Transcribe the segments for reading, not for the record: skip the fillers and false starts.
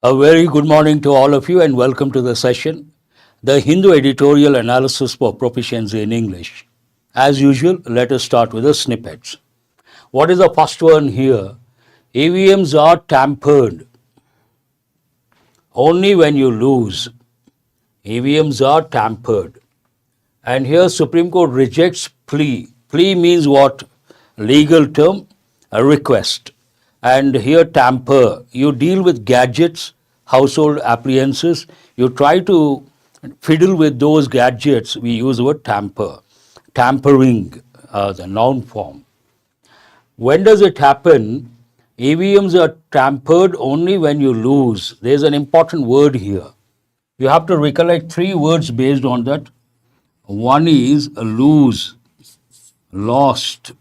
A very good morning to all of you and welcome to the session, the Hindu Editorial Analysis for Proficiency in English. As usual, let us start with the snippets. What is the first one here? EVMs are tampered only when you lose. EVMs are tampered. And here Supreme Court rejects plea. Plea means what? Legal term, a request. And here tamper, you deal with gadgets, household appliances, you try to fiddle with those gadgets, we use the word tamper. Tampering, the noun form. When does it happen? EVMs are tampered only when you lose. There's an important word here. You have to recollect three words based on that. One is lose, lost,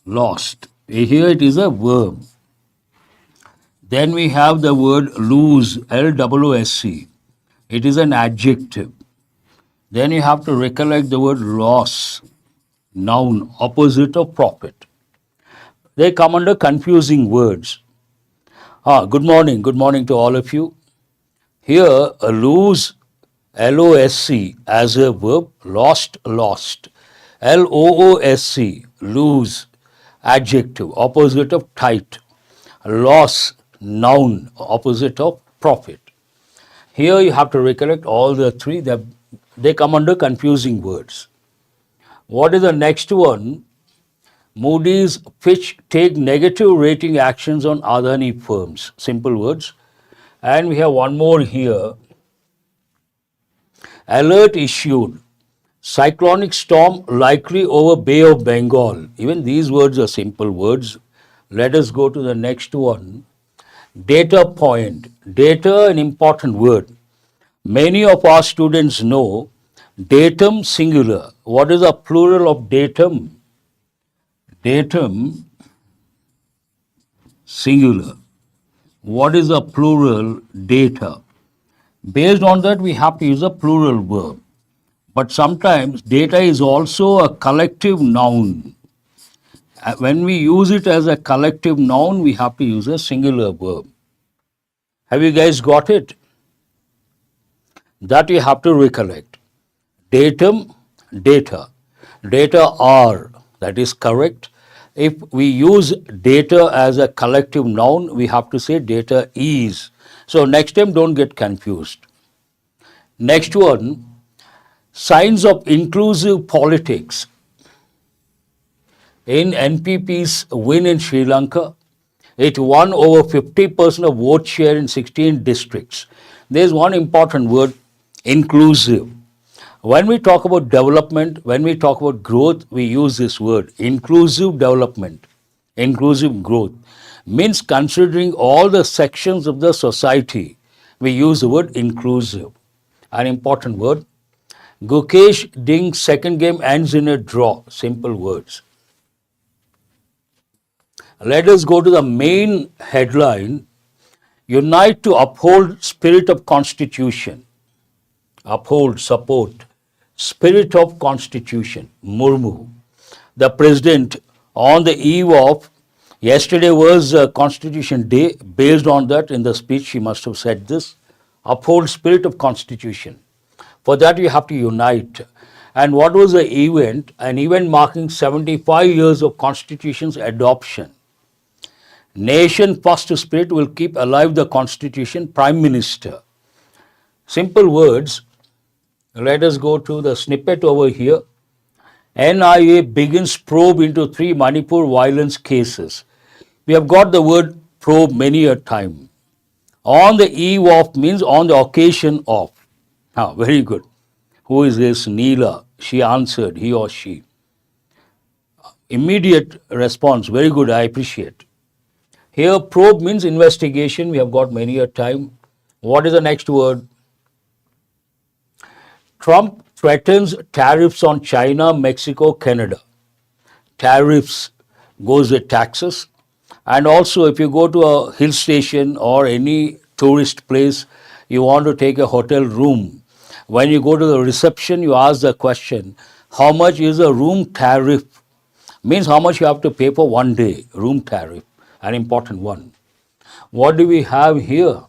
lost. Here it is a verb. Then we have the word lose, L-O-O-S-E. It is an adjective. Then you have to recollect the word loss, noun, opposite of profit. They come under confusing words. Good morning to all of you. Here, lose, L-O-S-E as a verb, lost, lost. L-O-O-S-E, lose, adjective, opposite of tight. Loss, noun, opposite of profit. Here you have to recollect all the three. They come under confusing words. What is the next one? Moody's, Fitch take negative rating actions on Adani firms. Simple words. And we have one more here. Alert issued. Cyclonic storm likely over Bay of Bengal. Even these words are simple words. Let us go to the next one. Data point. Data, an important word. Many of our students know datum singular. What is the plural of datum? Datum singular. What is the plural? Data. Based on that, we have to use a plural verb. But sometimes data is also a collective noun. When we use it as a collective noun, we have to use a singular verb. Have you guys got it? That you have to recollect. Datum, data. Data are, that is correct. If we use data as a collective noun, we have to say data is. So next time don't get confused. Next one, signs of inclusive politics. In NPP's win in Sri Lanka, it won over 50% of vote share in 16 districts. There's one important word, inclusive. When we talk about development, when we talk about growth, we use this word, inclusive development, inclusive growth. Means considering all the sections of the society, we use the word inclusive. An important word. Gukesh Ding's second game ends in a draw. Simple words. Let us go to the main headline. Unite to uphold spirit of constitution. Uphold, support. Spirit of constitution. Murmu. The president on the eve of, yesterday was Constitution Day. Based on that, in the speech, she must have said this. Uphold spirit of constitution. For that, you have to unite. And what was the event? An event marking 75 years of Constitution's adoption. Nation first spirit will keep alive the Constitution. Prime Minister. Simple words. Let us go to the snippet over here. NIA begins probe into 3 Manipur violence cases. We have got the word probe many a time. On the eve of means on the occasion of. Very good. Who is this? Neela. She answered, he or she. Immediate response. Very good, I appreciate. Here probe means investigation. We have got many a time. What is the next word? Trump threatens tariffs on China, Mexico, Canada. Tariffs goes with taxes. And also if you go to a hill station or any tourist place, you want to take a hotel room. When you go to the reception, you ask the question, how much is a room tariff? Means how much you have to pay for one day, room tariff, an important one. What do we have here?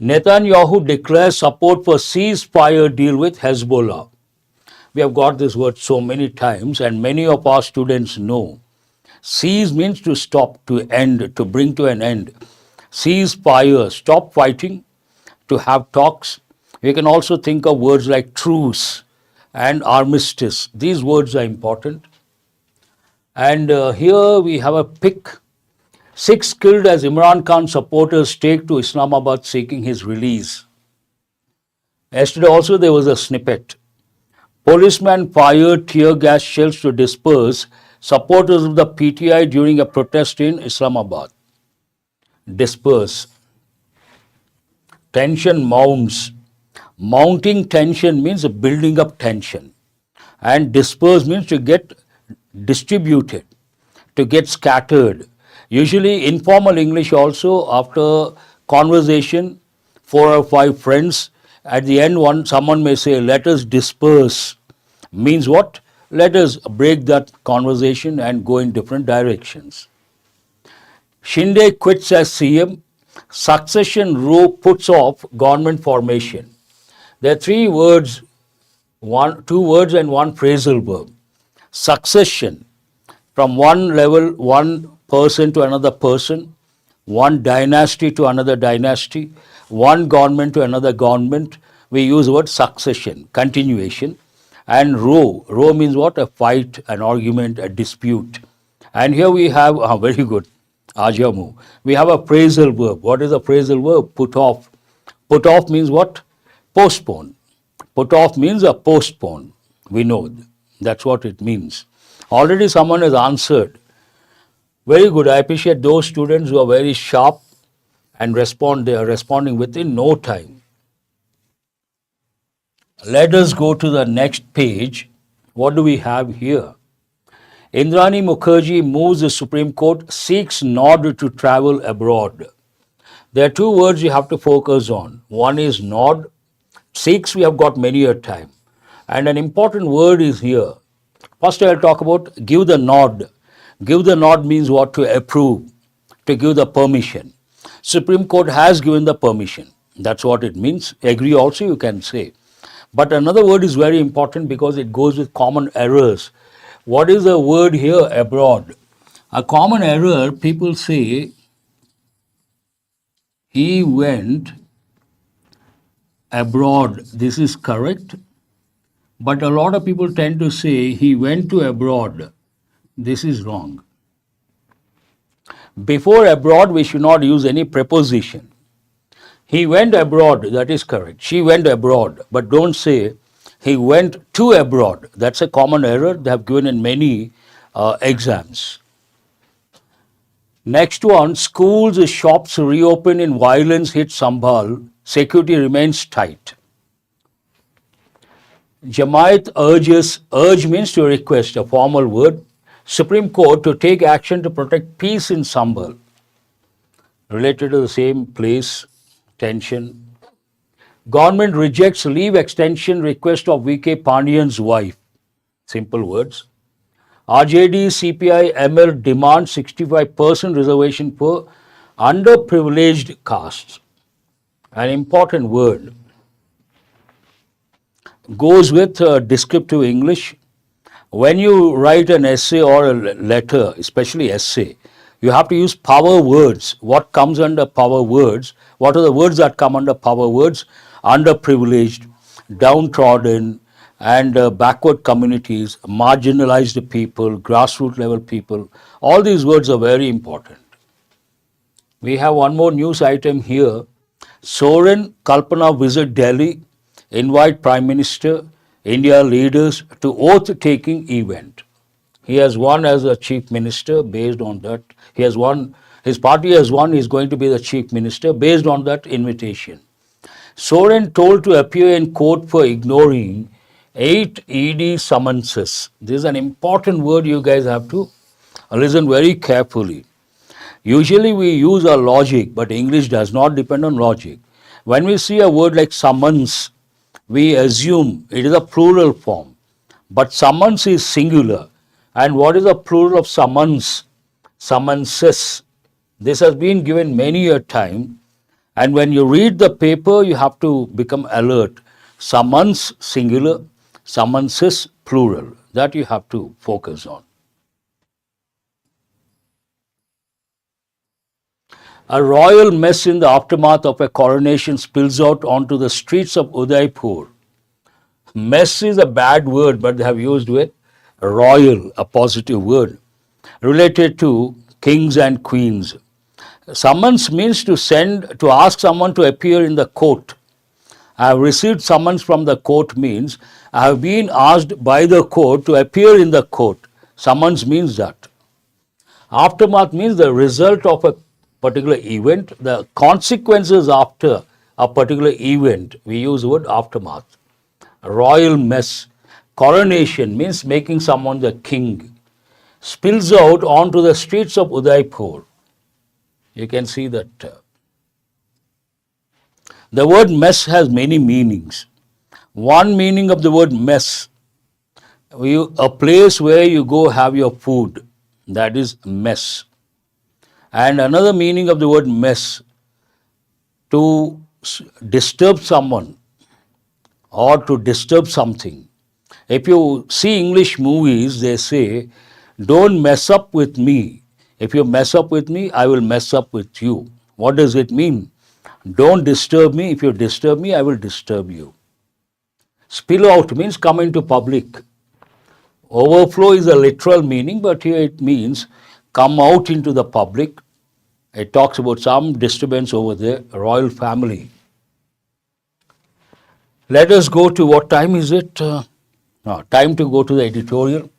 Netanyahu declares support for ceasefire deal with Hezbollah. We have got this word so many times, and many of our students know. Cease means to stop, to end, to bring to an end. Cease fire, stop fighting, to have talks. We can also think of words like truce and armistice. These words are important. And here we have a pic. 6 killed as Imran Khan supporters take to Islamabad seeking his release. Yesterday also there was a snippet. Policemen fired tear gas shells to disperse supporters of the PTI during a protest in Islamabad. Disperse. Tension mounts. Mounting tension means building up tension. And disperse means to get distributed, to get scattered. Usually informal English also, after conversation, 4 or 5 friends, at the end someone may say, let us disperse. Means what? Let us break that conversation and go in different directions. Shinde quits as CM. Succession row puts off government formation. There are 3 words, 2 words and 1 phrasal verb. Succession, from one level, one person to another person, one dynasty to another dynasty, one government to another government. We use the word succession, continuation. And row means what? A fight, an argument, a dispute. And here we have, very good, Ajamu. We have a phrasal verb. What is a phrasal verb? Put off. Put off means what? Postpone. Put off means a postpone. We know that's what it means. Already someone has answered. Very good. I appreciate those students who are very sharp and they are responding within no time. Let us go to the next page. What do we have here? Indrani Mukherjee moves the Supreme Court, seeks nod to travel abroad. There are 2 words you have to focus on. One is nod. Seeks we have got many a time. And an important word is here. First I'll talk about give the nod. Give the nod means what? To approve, to give the permission. Supreme Court has given the permission. That's what it means. Agree also you can say. But another word is very important because it goes with common errors. What is the word here? Abroad. A common error, people say he went abroad. This is correct. But a lot of people tend to say he went to abroad. This is wrong. Before abroad, we should not use any preposition. He went abroad, that is correct. She went abroad, but don't say he went to abroad. That's a common error they have given in many exams. Next one, schools, shops reopen in violence hit Sambhal. Security remains tight. Jamaat urge means to request, a formal word. Supreme Court to take action to protect peace in Sambhal. Related to the same place, tension. Government rejects leave extension request of VK Pandian's wife. Simple words. RJD, CPI, ML demand 65% reservation for underprivileged castes. An important word. Goes with descriptive English. When you write an essay or a letter, especially essay, you have to use power words. What comes under power words? What are the words that come under power words? Underprivileged, downtrodden, and backward communities, marginalized people, grassroots level people. All these words are very important. We have one more news item here. Soren Kalpana visit Delhi, invite Prime Minister, India leaders to oath-taking event. He has won as a chief minister based on that. He has won, his party has won, he is going to be the chief minister based on that invitation. Soren told to appear in court for ignoring 8 ED summonses. This is an important word you guys have to listen very carefully. Usually we use our logic, but English does not depend on logic. When we see a word like summons, we assume it is a plural form. But summons is singular. And what is the plural of summons? Summonses. This has been given many a time. And when you read the paper, you have to become alert. Summons singular, summonses plural. That you have to focus on. A royal mess in the aftermath of a coronation spills out onto the streets of Udaipur. Mess is a bad word, but they have used with royal, a positive word, related to kings and queens. Summons means to ask someone to appear in the court. I have received summons from the court means I have been asked by the court to appear in the court. Summons means that. Aftermath means the result of a particular event, the consequences after a particular event. We use the word aftermath. Royal mess. Coronation means making someone the king. Spills out onto the streets of Udaipur. You can see that. The word mess has many meanings. One meaning of the word mess, a place where you go have your food, that is mess. And another meaning of the word mess, to disturb someone or to disturb something. If you see English movies, they say, don't mess up with me. If you mess up with me, I will mess up with you. What does it mean? Don't disturb me. If you disturb me, I will disturb you. Spill out means come into public. Overflow is a literal meaning, but here it means come out into the public. It talks about some disturbance over the royal family. Let us go to, what time is it? Time to go to the editorial.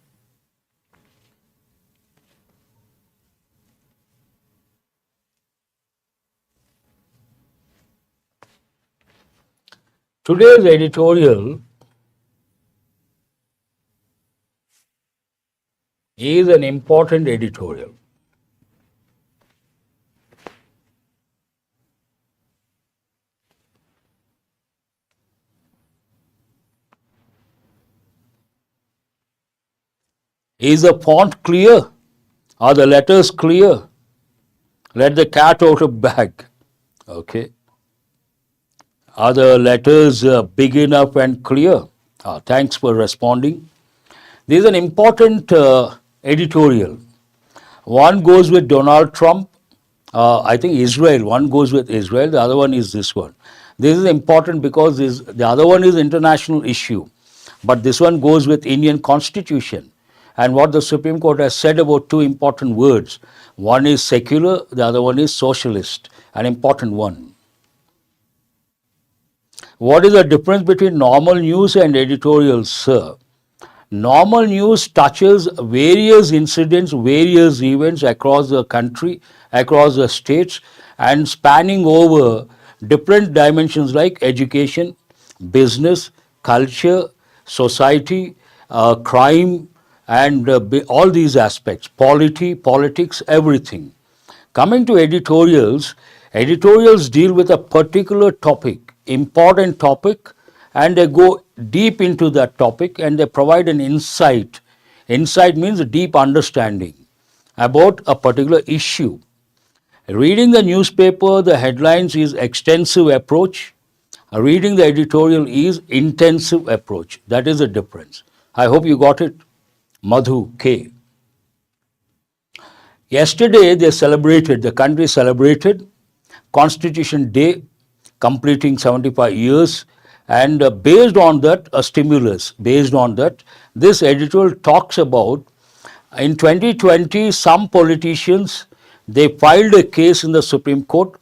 Today's editorial is an important editorial. Is the font clear? Are the letters clear? Let the cat out of bag. Okay. Are the letters big enough and clear? Thanks for responding. This is an important editorial. One goes with Donald Trump. I think Israel. One goes with Israel. The other one is this one. This is important because the other one is international issue. But this one goes with Indian Constitution. And what the Supreme Court has said about two important words. One is secular, the other one is socialist. An important one. What is the difference between normal news and editorials, sir? Normal news touches various incidents, various events across the country, across the states, and spanning over different dimensions like education, business, culture, society, crime, and all these aspects, politics, everything. Coming to editorials, editorials deal with a particular topic, important topic, and they go deep into that topic and they provide an insight. Insight means a deep understanding about a particular issue. Reading the newspaper, the headlines is extensive approach. Reading the editorial is intensive approach. That is the difference. I hope you got it. Madhu K. Yesterday the country celebrated Constitution Day, completing 75 years, and based on that, a stimulus, based on that, this editorial talks about, in 2020, some politicians, they filed a case in the Supreme Court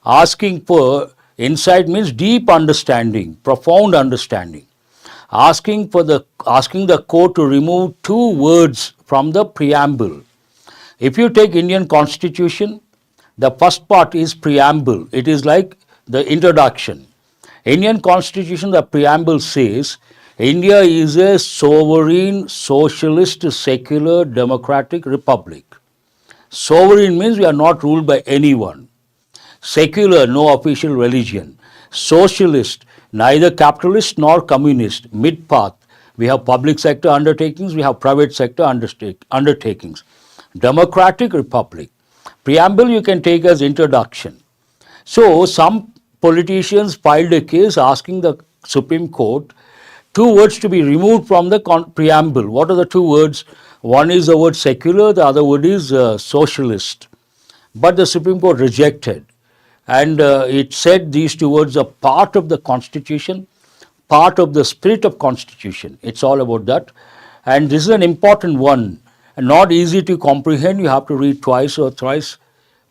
asking for, insight means deep understanding, profound understanding, asking the court to remove two words from the preamble. If you take Indian Constitution, the first part is preamble. It is like the introduction. Indian Constitution, the preamble says, India is a sovereign, socialist, secular, democratic republic. Sovereign means we are not ruled by anyone. Secular, no official religion. Socialist, neither capitalist nor communist, mid-path. We have public sector undertakings, we have private sector undertakings. Democratic republic. Preamble you can take as introduction. So some politicians filed a case asking the Supreme Court two words to be removed from the preamble. What are the two words? One is the word secular, the other word is socialist. But the Supreme Court rejected, and it said these two words are part of the Constitution, part of the spirit of Constitution. It's all about that. And this is an important one, and not easy to comprehend. You have to read twice or thrice.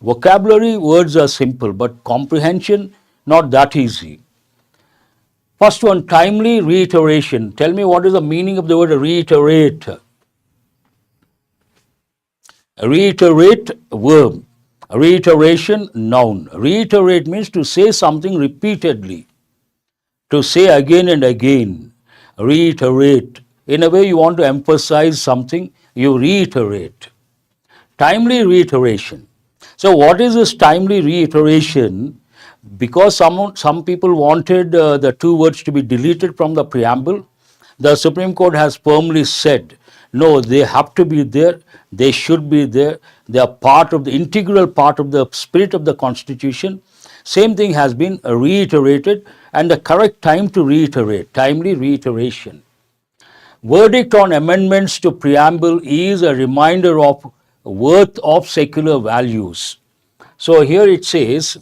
Vocabulary words are simple, but comprehension not that easy. First one, timely reiteration. Tell me what is the meaning of the word reiterate. Reiterate, verb. Reiteration, noun. Reiterate means to say something repeatedly, to say again and again. Reiterate. In a way, you want to emphasize something, you reiterate. Timely reiteration. So what is this timely reiteration? Because some people wanted the two words to be deleted from the preamble, the Supreme Court has firmly said, no, they have to be there, they should be there, they are part of the integral part of the spirit of the Constitution. Same thing has been reiterated, and the correct time to reiterate, timely reiteration. Verdict on amendments to preamble is a reminder of worth of secular values. So here it says,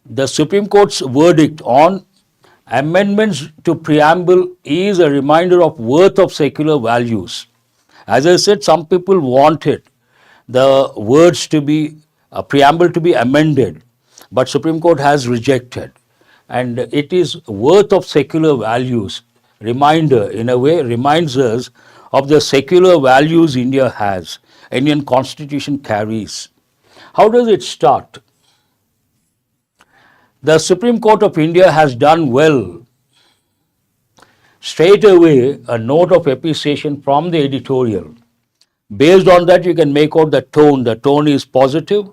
the Supreme Court's verdict on amendments to preamble is a reminder of worth of secular values. As I said, some people wanted the words to be, a preamble to be amended, but Supreme Court has rejected. And it is worth of secular values. Reminder, in a way, reminds us of the secular values India has, Indian Constitution carries. How does it start? The Supreme Court of India has done well. Straight away, a note of appreciation from the editorial. Based on that, you can make out the tone. The tone is positive,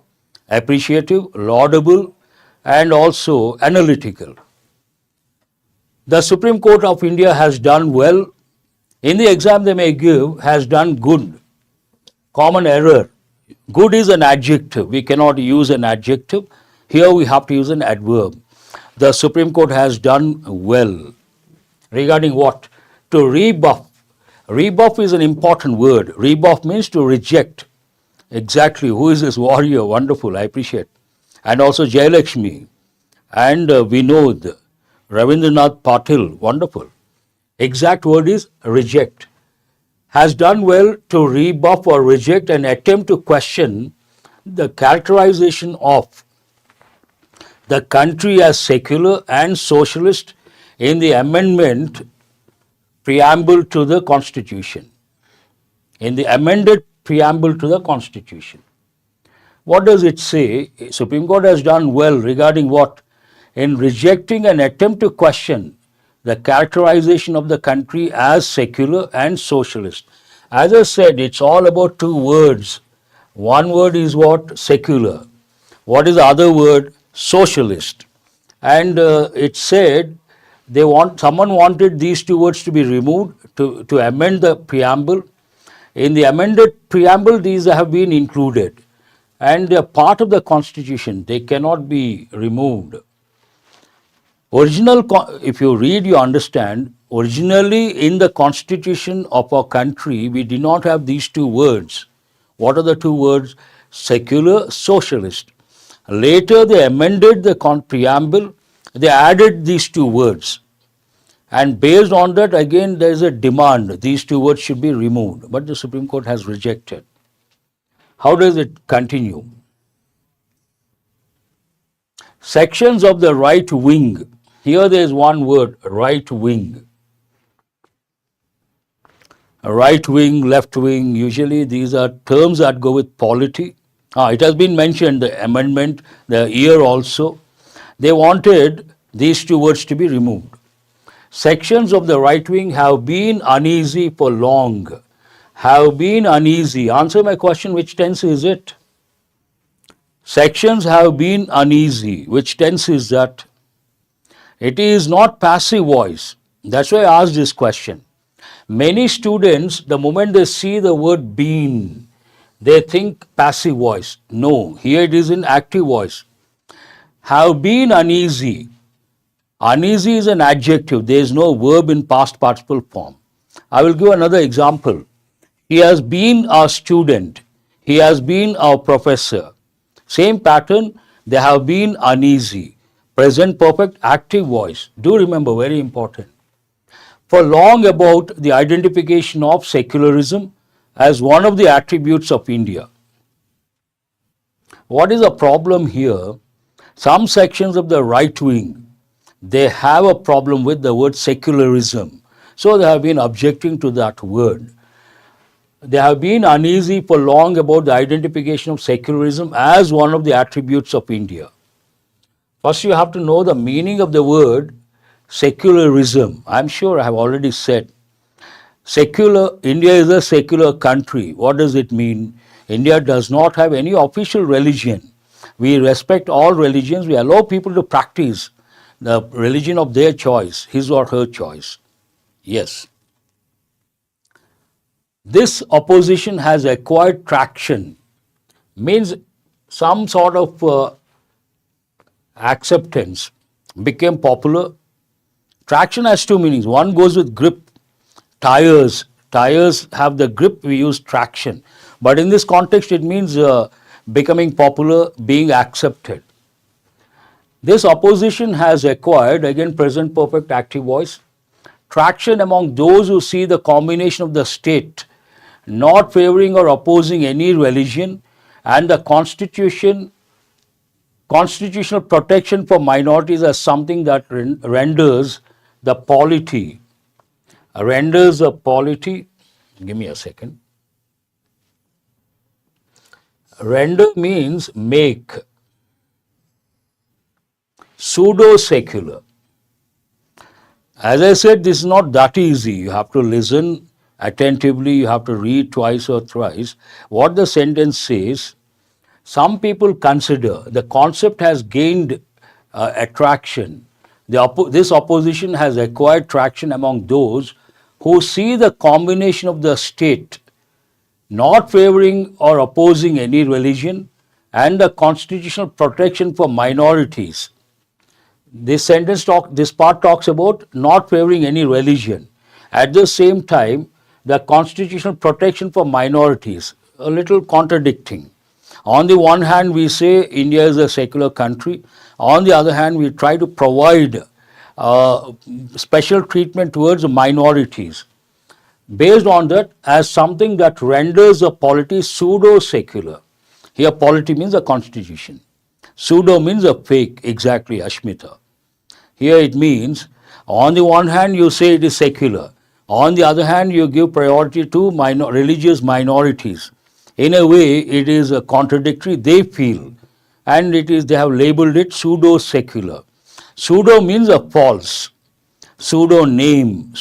appreciative, laudable, and also analytical. The Supreme Court of India has done well. In the exam they may give, has done good. Common error. Good is an adjective. We cannot use an adjective. Here we have to use an adverb. The Supreme Court has done well. Regarding what? To rebuff. Rebuff is an important word. Rebuff means to reject. Exactly. Who is this warrior? Wonderful. I appreciate. And also Jayalakshmi and Vinod, Ravindranath Patil. Wonderful. Exact word is reject. Has done well to rebuff or reject and attempt to question the characterization of the country as secular and socialist in the amendment preamble to the Constitution. In the amended preamble to the Constitution. What does it say? Supreme Court has done well regarding what? In rejecting an attempt to question the characterization of the country as secular and socialist. As I said, it's all about two words. One word is what? Secular. What is the other word? Socialist. And it said someone wanted these two words to be removed to amend the preamble. In the amended preamble, these have been included, and they are part of the Constitution. They cannot be removed. If you read, you understand, originally in the Constitution of our country, we did not have these two words. What are the two words? Secular, socialist. Later they amended the preamble, they added these two words. And based on that, again, there is a demand. These two words should be removed. But the Supreme Court has rejected. How does it continue? Sections of the right wing. Here there is one word, right wing. Right wing, left wing, usually these are terms that go with polity. It has been mentioned, the amendment, the year also. They wanted these two words to be removed. Sections of the right wing have been uneasy for long. Have been uneasy. Answer my question, which tense is it? Sections have been uneasy. Which tense is that? It is not passive voice. That's why I asked this question. Many students, the moment they see the word been, they think passive voice. No, here it is in active voice. have been uneasy. Uneasy is an adjective. There is no verb in past participle form. I will give another example. He has been our student. He has been our professor. Same pattern, they have been uneasy. Present perfect active voice. Do remember, very important. For long about the identification of secularism as one of the attributes of India. What is the problem here? Some sections of the right wing, they have a problem with the word secularism. So they have been objecting to that word. They have been uneasy for long about the identification of secularism as one of the attributes of India. First, you have to know the meaning of the word secularism. I'm sure I have already said. India is a secular country. What does it mean? India does not have any official religion. We respect all religions. We allow people to practice the religion of their choice, his or her choice. Yes. This opposition has acquired traction, means some sort of acceptance, became popular. Traction has two meanings. One goes with grip. Tires have the grip, we use traction. But in this context, it means becoming popular, being accepted. This opposition has acquired, again present perfect active voice, traction among those who see the combination of the state not favoring or opposing any religion and the constitutional protection for minorities as something that renders the polity. Renders the polity, give me a second. Render means make. Pseudo-secular. As I said, this is not that easy. You have to listen attentively, you have to read twice or thrice. What the sentence says, some people consider the concept has gained attraction. This opposition has acquired traction among those who see the combination of the state not favoring or opposing any religion and the constitutional protection for minorities. This part talks about not favoring any religion. At the same time, the constitutional protection for minorities, a little contradicting. On the one hand, we say India is a secular country. On the other hand, we try to provide special treatment towards minorities. Based on that, as something that renders a polity pseudo-secular. Here, polity means a constitution. Pseudo means a fake, exactly, Ashmita. Here it means, on the one hand, you say it is secular. On the other hand, you give priority to religious minorities. In a way, it is a contradictory, they feel, and they have labeled it pseudo-secular. Pseudo means a false, pseudo-name,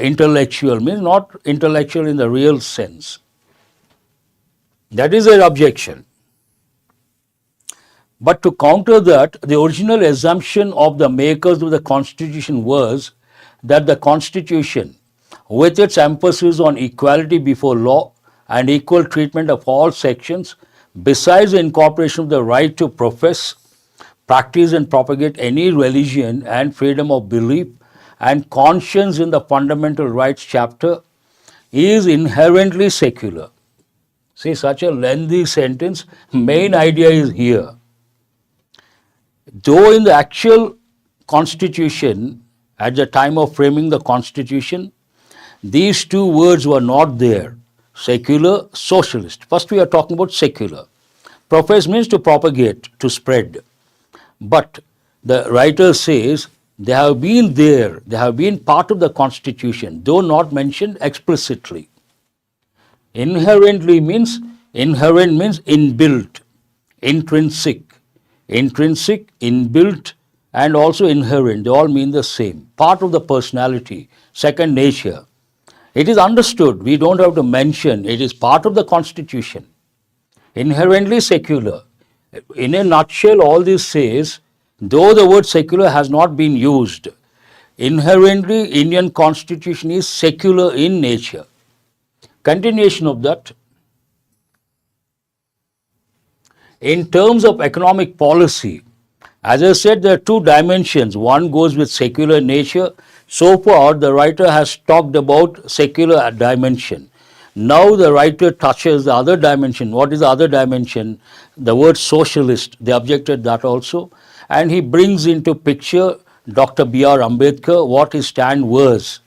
intellectual means not intellectual in the real sense. That is their objection. But to counter that, the original assumption of the makers of the Constitution was that the Constitution, with its emphasis on equality before law and equal treatment of all sections, besides the incorporation of the right to profess, practice and propagate any religion and freedom of belief and conscience in the fundamental rights chapter, is inherently secular. See, such a lengthy sentence, main idea is here. Though in the actual Constitution, at the time of framing the Constitution, these two words were not there, secular, socialist. First we are talking about secular. Profess means to propagate, to spread. But the writer says they have been there, they have been part of the Constitution, though not mentioned explicitly. Inherent means inbuilt, intrinsic, inbuilt, and also inherent. They all mean the same. Part of the personality, second nature. It is understood. We don't have to mention. It is part of the Constitution. Inherently secular. In a nutshell, all this says, though the word secular has not been used, inherently Indian Constitution is secular in nature. Continuation of that. In terms of economic policy, As I said, there are two dimensions. One goes with secular nature. So far, the writer has talked about secular dimension. Now the writer touches the other dimension. What is the other dimension? The word socialist. They objected that also. And he brings into picture Dr. B.R. Ambedkar, what his stand was.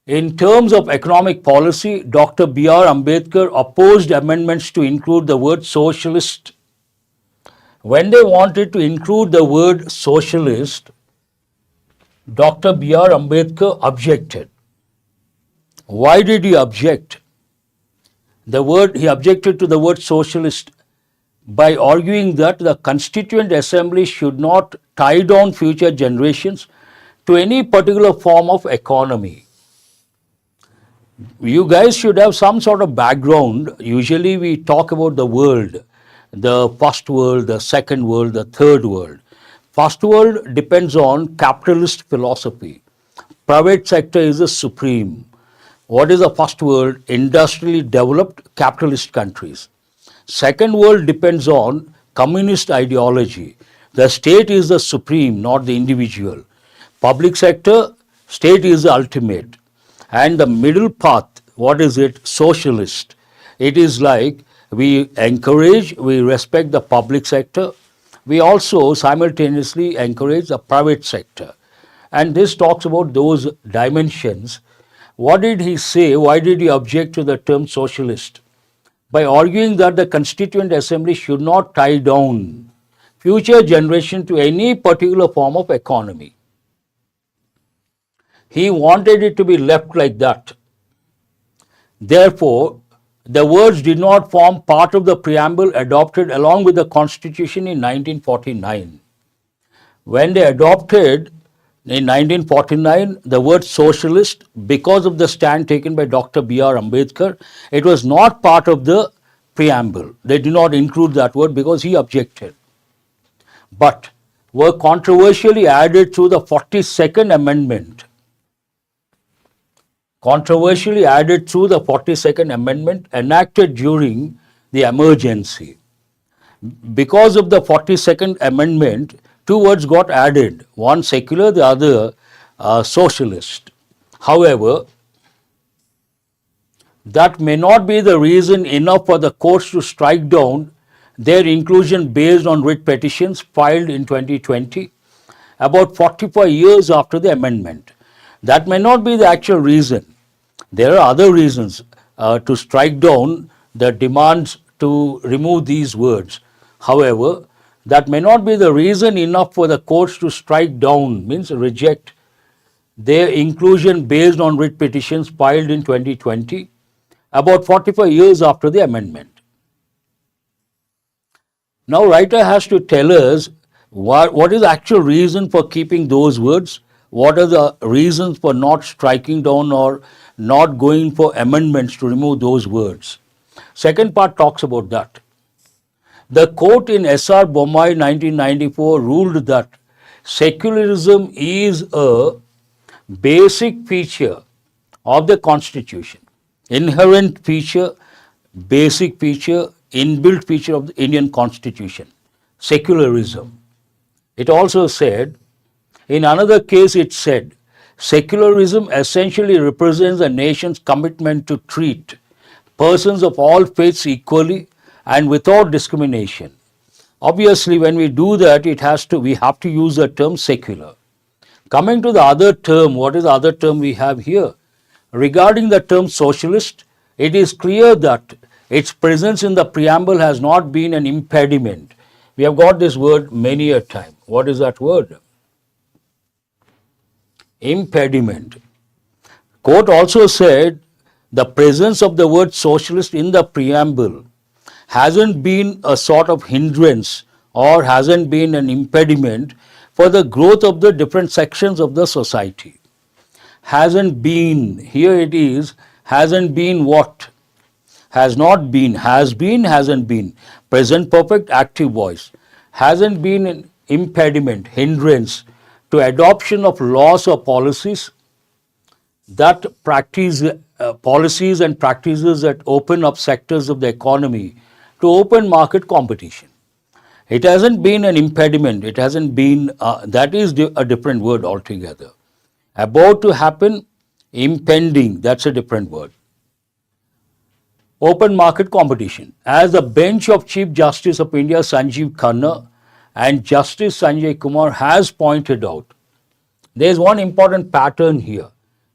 In terms of economic policy, Dr. B.R. Ambedkar opposed amendments to include the word socialist. When they wanted to include the word socialist, Dr. B.R. Ambedkar objected. Why did he object? He objected to the word socialist by arguing that the Constituent Assembly should not tie down future generations to any particular form of economy. You guys should have some sort of background. Usually we talk about the world, the first world, the second world, the third world. First world depends on capitalist philosophy. Private sector is the supreme. What is the first world? Industrially developed capitalist countries. Second world depends on communist ideology. The state is the supreme, not the individual. Public sector, state is the ultimate. And the middle path, what is it? Socialist. It is like we encourage, we respect the public sector. We also simultaneously encourage the private sector. And this talks about those dimensions. What did he say? Why did he object to the term socialist? By arguing that the Constituent Assembly should not tie down future generation to any particular form of economy. He wanted it to be left like that. Therefore, the words did not form part of the preamble adopted along with the Constitution in 1949. When they adopted in 1949 the word socialist, because of the stand taken by Dr. B.R. Ambedkar, it was not part of the preamble. They did not include that word because he objected. But were controversially added through the 42nd Amendment. Controversially added through the 42nd Amendment enacted during the emergency. Because of the 42nd Amendment, two words got added, one secular, the other socialist. However, that may not be the reason enough for the courts to strike down their inclusion based on writ petitions filed in 2020, about 45 years after the amendment. That may not be the actual reason. There are other reasons to strike down the demands to remove these words. However, that may not be the reason enough for the courts to strike down, means reject their inclusion based on writ petitions filed in 2020, about 45 years after the amendment. Now, writer has to tell us what is the actual reason for keeping those words, what are the reasons for not striking down or not going for amendments to remove those words. Second part talks about that. The court in S.R. Bommai 1994 ruled that secularism is a basic feature of the Constitution, inherent feature, basic feature, inbuilt feature of the Indian Constitution, secularism. It also said, in another case it said, secularism essentially represents a nation's commitment to treat persons of all faiths equally and without discrimination. Obviously, when we do that, we have to use the term secular. Coming to the other term, what is the other term we have here? Regarding the term socialist, it is clear that its presence in the preamble has not been an impediment. We have got this word many a time. What is that word? Impediment. Court also said the presence of the word socialist in the preamble hasn't been a sort of hindrance or hasn't been an impediment for the growth of the different sections of the society. Hasn't been, here it is, hasn't been what? Has not been, has been, hasn't been. Present perfect active voice. Hasn't been an impediment, hindrance to adoption of laws or policies that practice policies and practices that open up sectors of the economy to open market competition. It hasn't been an impediment. It hasn't been, that is a different word altogether. About to happen, impending, that's a different word. Open market competition. As the bench of Chief Justice of India Sanjeev Khanna and Justice Sanjay Kumar has pointed out, there is one important pattern here.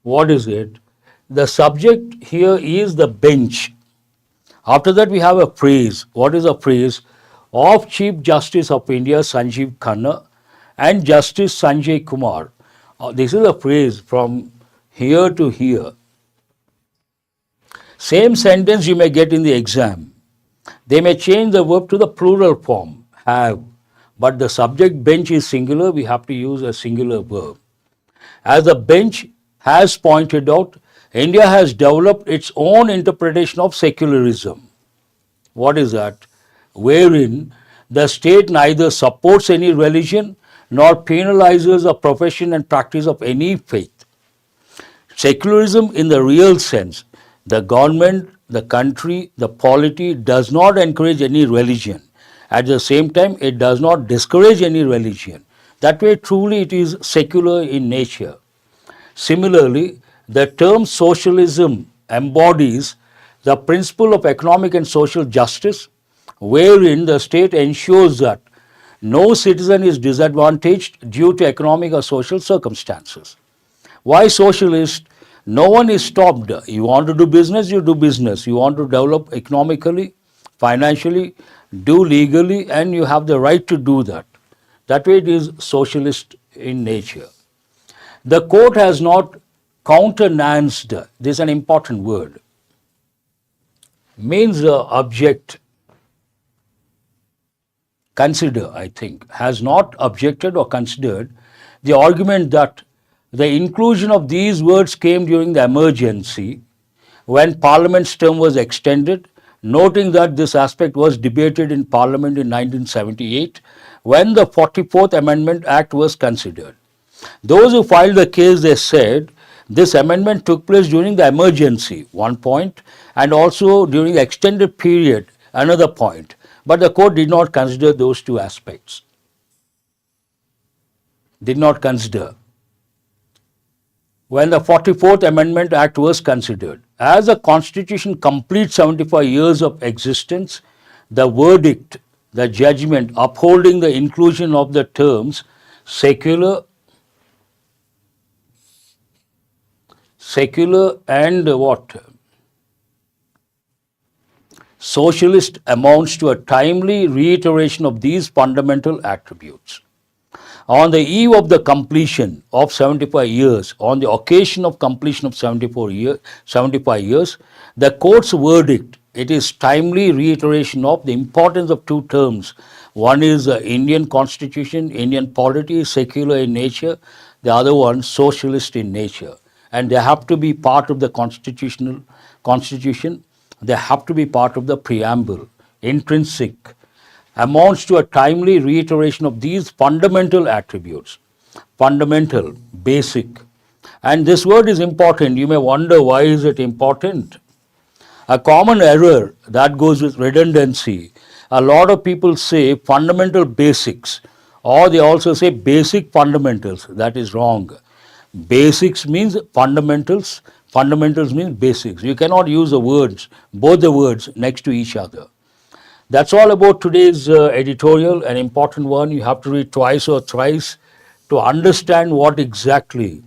What is it? The subject here is the bench. After that we have a phrase. What is a phrase? Of Chief Justice of India Sanjeev Khanna and Justice Sanjay Kumar. This is a phrase from here to here. Same sentence you may get in the exam. They may change the verb to the plural form, have, but the subject bench is singular, we have to use a singular verb. As the bench has pointed out, India has developed its own interpretation of secularism. What is that? Wherein the state neither supports any religion nor penalizes the profession and practice of any faith. Secularism in the real sense, the government, the country, the polity does not encourage any religion. At the same time, it does not discourage any religion. That way, truly, it is secular in nature. Similarly, the term socialism embodies the principle of economic and social justice, wherein the state ensures that no citizen is disadvantaged due to economic or social circumstances. Why socialist? No one is stopped. You want to do business, you do business. You want to develop economically, financially, do legally, and you have the right to do that. That way it is socialist in nature. The court has not countenanced, this is an important word, means object, consider, I think, has not objected or considered the argument that the inclusion of these words came during the emergency when Parliament's term was extended, noting that this aspect was debated in Parliament in 1978 when the 44th Amendment Act was considered. Those who filed the case, they said, this amendment took place during the emergency, one point, and also during the extended period, another point. But the court did not consider those two aspects. Did not consider. When the 44th Amendment Act was considered. As the Constitution completes 75 years of existence, the verdict, the judgment upholding the inclusion of the terms secular and what? Socialist amounts to a timely reiteration of these fundamental attributes. On the eve of the completion of 75 years, on the occasion of completion of 75 years, the court's verdict, it is timely reiteration of the importance of two terms. One is the Indian Constitution, Indian polity, secular in nature. The other one, socialist in nature. And they have to be part of the constitution. They have to be part of the preamble, intrinsic. Amounts to a timely reiteration of these fundamental attributes. Fundamental, basic. And this word is important. You may wonder why is it important? A common error that goes with redundancy. A lot of people say fundamental basics, or they also say basic fundamentals. That is wrong. Basics means fundamentals. Fundamentals means basics. You cannot use the words, both the words next to each other. That's all about today's editorial, an important one. You have to read twice or thrice to understand what exactly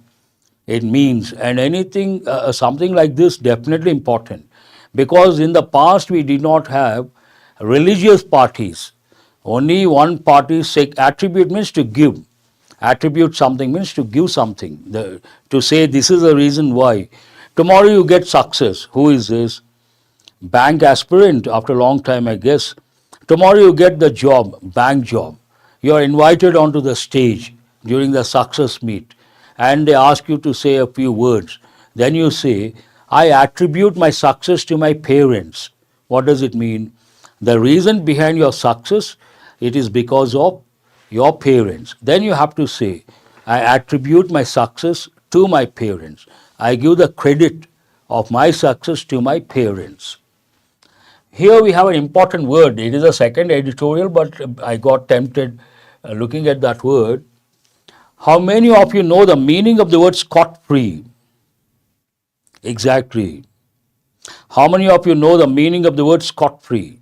it means. And anything, something like this, definitely important. Because in the past we did not have religious parties. Only one party's attribute means to give. Attribute something means to give something. To say this is the reason why. Tomorrow you get success. Who is this? Bank aspirant, after a long time I guess. Tomorrow you get the job, bank job. You are invited onto the stage during the success meet and they ask you to say a few words. Then you say, I attribute my success to my parents. What does it mean? The reason behind your success, it is because of your parents. Then you have to say, I attribute my success to my parents. I give the credit of my success to my parents. Here we have an important word. It is a second editorial, but I got tempted looking at that word. How many of you know the meaning of the word scot-free? Exactly. How many of you know the meaning of the word scot-free?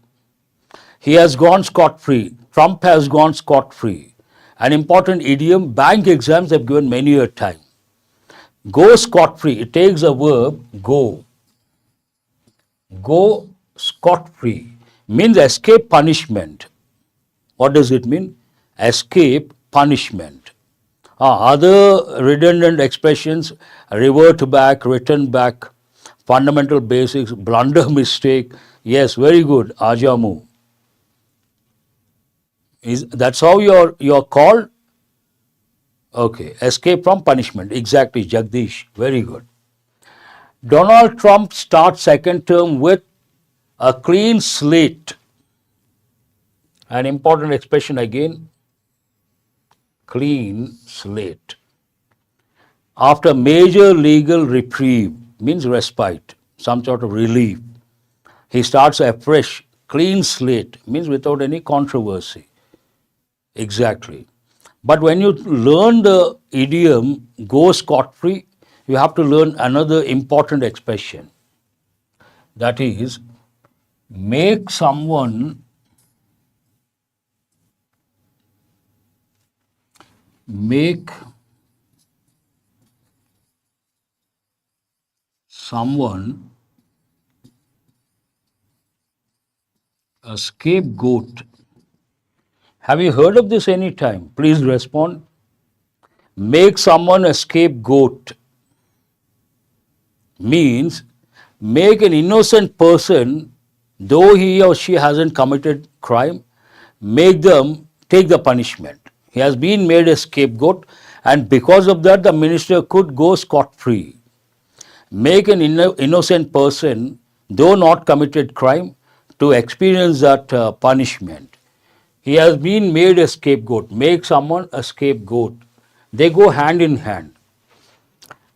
He has gone scot-free. Trump has gone scot-free. An important idiom, bank exams have given many a time. Go scot-free. It takes a verb, go. Go scot-free means escape punishment. What does it mean? Escape punishment. Other redundant expressions, revert back, return back, fundamental basics, blunder mistake. Yes, very good, Ajamu. That's how you're called? Okay, escape from punishment. Exactly, Jagdish. Very good. Donald Trump starts second term with a clean slate. An important expression again, clean slate. After major legal reprieve, means respite, some sort of relief. He starts afresh, clean slate, means without any controversy. Exactly. But when you learn the idiom go scot-free, you have to learn another important expression. That is, make someone a scapegoat. Have you heard of this any time? Please respond. Make someone a scapegoat means make an innocent person, though he or she hasn't committed crime, make them take the punishment. He has been made a scapegoat, and because of that the minister could go scot-free. Make an innocent person, though not committed crime, to experience that punishment. He has been made a scapegoat. Make someone a scapegoat. They go hand in hand.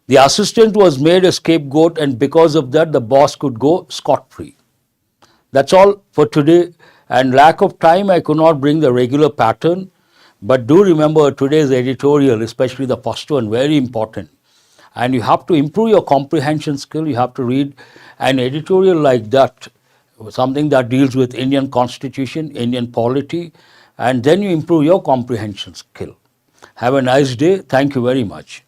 The assistant was made a scapegoat, and because of that the boss could go scot-free. That's all for today, and lack of time I could not bring the regular pattern, but do remember today's editorial, especially the first one, very important. And you have to improve your comprehension skill. You have to read an editorial like that, something that deals with Indian constitution, Indian polity, and then you improve your comprehension skill. Have a nice day. Thank you very much.